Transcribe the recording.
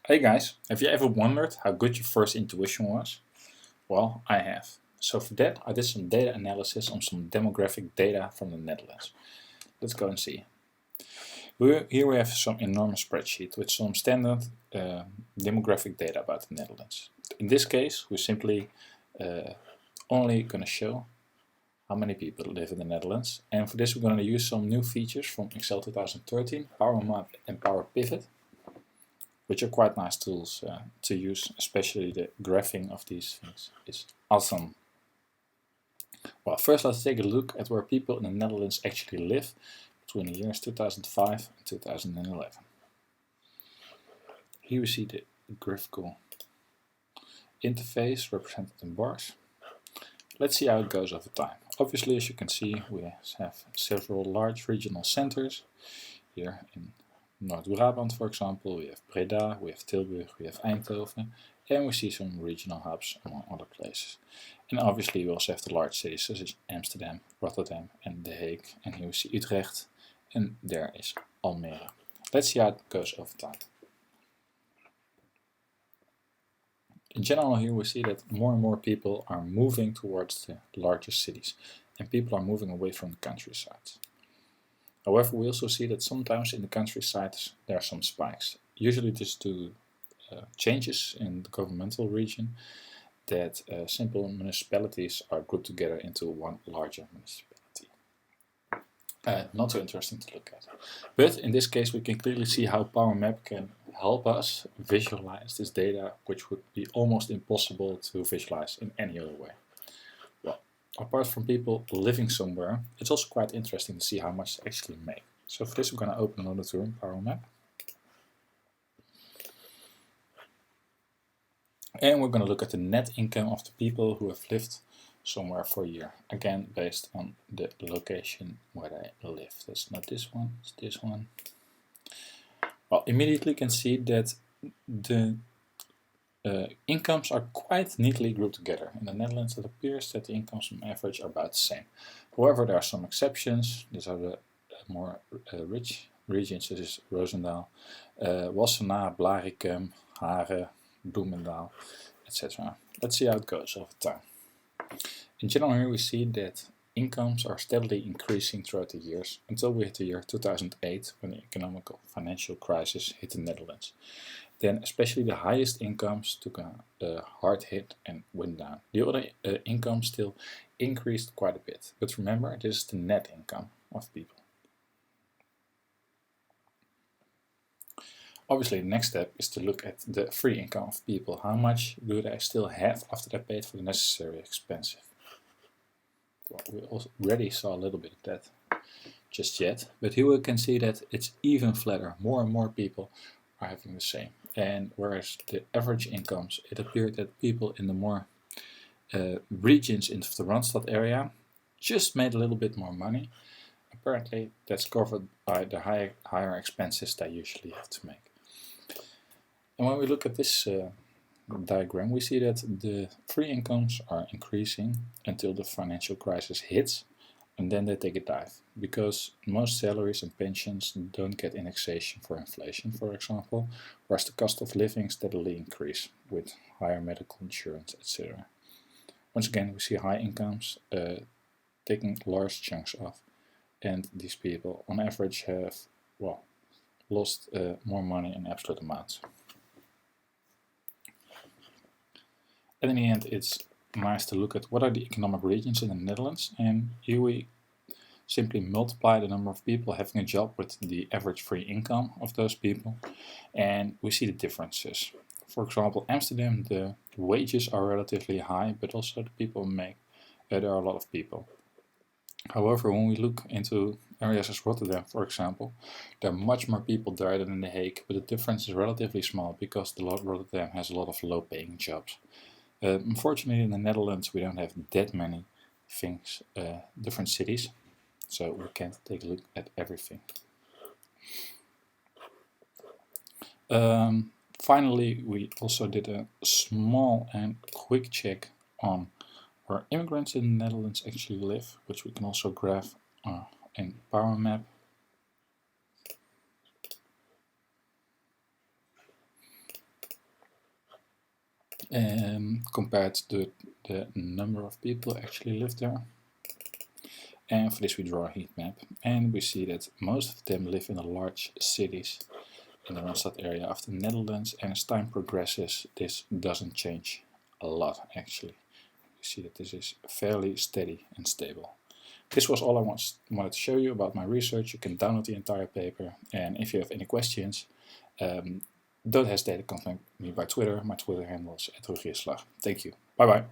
Hey guys, have you ever wondered how good your first intuition was? Well, I have. So for that, I did some data analysis on some demographic data from the Netherlands. Let's go and see. Here we have some enormous spreadsheet with some standard demographic data about the Netherlands. In this case, we're simply only going to show how many people live in the Netherlands. And for this, we're going to use some new features from Excel 2013, Power Map and Power Pivot, which are quite nice tools to use, especially the graphing of these things is awesome. Well, first let's take a look at where people in the Netherlands actually live between the years 2005 and 2011. Here we see the graphical interface represented in bars. Let's see how it goes over time. Obviously, as you can see, we have several large regional centers. Here in Noord-Brabant, for example, we have Breda, we have Tilburg, we have Eindhoven, and we see some regional hubs among other places. And obviously we also have the large cities such as Amsterdam, Rotterdam and The Hague. And here we see Utrecht, and there is Almere. Let's see how it goes over time. In general, here we see that more and more people are moving towards the larger cities, and people are moving away from the countryside. However, we also see that sometimes in the countryside there are some spikes, usually just due to changes in the governmental region, that simple municipalities are grouped together into one larger municipality. Not so interesting to look at. But in this case we can clearly see how Power Map can help us visualize this data, which would be almost impossible to visualize in any other way. Well, apart from people living somewhere, it's also quite interesting to see how much they actually make. So for this we're going to open another tool, Power Map. And we're going to look at the net income of the people who have lived somewhere for a year. Again, based on the location where they live. That's not this one, it's this one. Well, immediately you can see that the incomes are quite neatly grouped together. In the Netherlands, it appears that the incomes on average are about the same. However, there are some exceptions. These are the more rich regions, such as Roosendaal, Wassenaar, Blaricum, Haren, Bloemendaal, etc. Let's see how it goes over time. In general, here we see that incomes are steadily increasing throughout the years until we hit the year 2008, when the economic financial crisis hit the Netherlands. Then especially the highest incomes took a hard hit and went down. The other incomes still increased quite a bit, but remember, this is the net income of people. Obviously, the next step is to look at the free income of people. How much do they still have after they paid for the necessary expenses? Well, we already saw a little bit of that just yet, but here we can see that it's even flatter. More and more people are having the same. And whereas the average incomes, it appeared that people in the more regions in the Randstad area just made a little bit more money. Apparently, that's covered by the higher expenses they usually have to make. And when we look at this diagram, we see that the free incomes are increasing until the financial crisis hits, and then they take a dive, because most salaries and pensions don't get indexation for inflation, for example, whereas the cost of living steadily increase with higher medical insurance, etc. Once again, we see high incomes taking large chunks off, and these people on average have, well, lost more money in absolute amounts. And in the end, it's nice to look at what are the economic regions in the Netherlands, and here we simply multiply the number of people having a job with the average free income of those people, and we see the differences. For example, Amsterdam, the wages are relatively high, but also the people make, there are a lot of people. However, when we look into areas as Rotterdam, for example, there are much more people there than in The Hague, but the difference is relatively small because Rotterdam has a lot of low-paying jobs. Unfortunately, in the Netherlands, we don't have that many things, different cities, so we can't take a look at everything. Finally, we also did a small and quick check on where immigrants in the Netherlands actually live, which we can also graph in Power Map. compared to the number of people actually live there. And for this we draw a heat map, and we see that most of them live in the large cities in the Randstad area of the Netherlands, and as time progresses this doesn't change a lot actually. You see that this is fairly steady and stable. This was all I wanted to show you about my research. You can download the entire paper, and if you have any questions, don't hesitate to contact me by Twitter. My Twitter handle is @Rogier Slag. Thank you. Bye bye.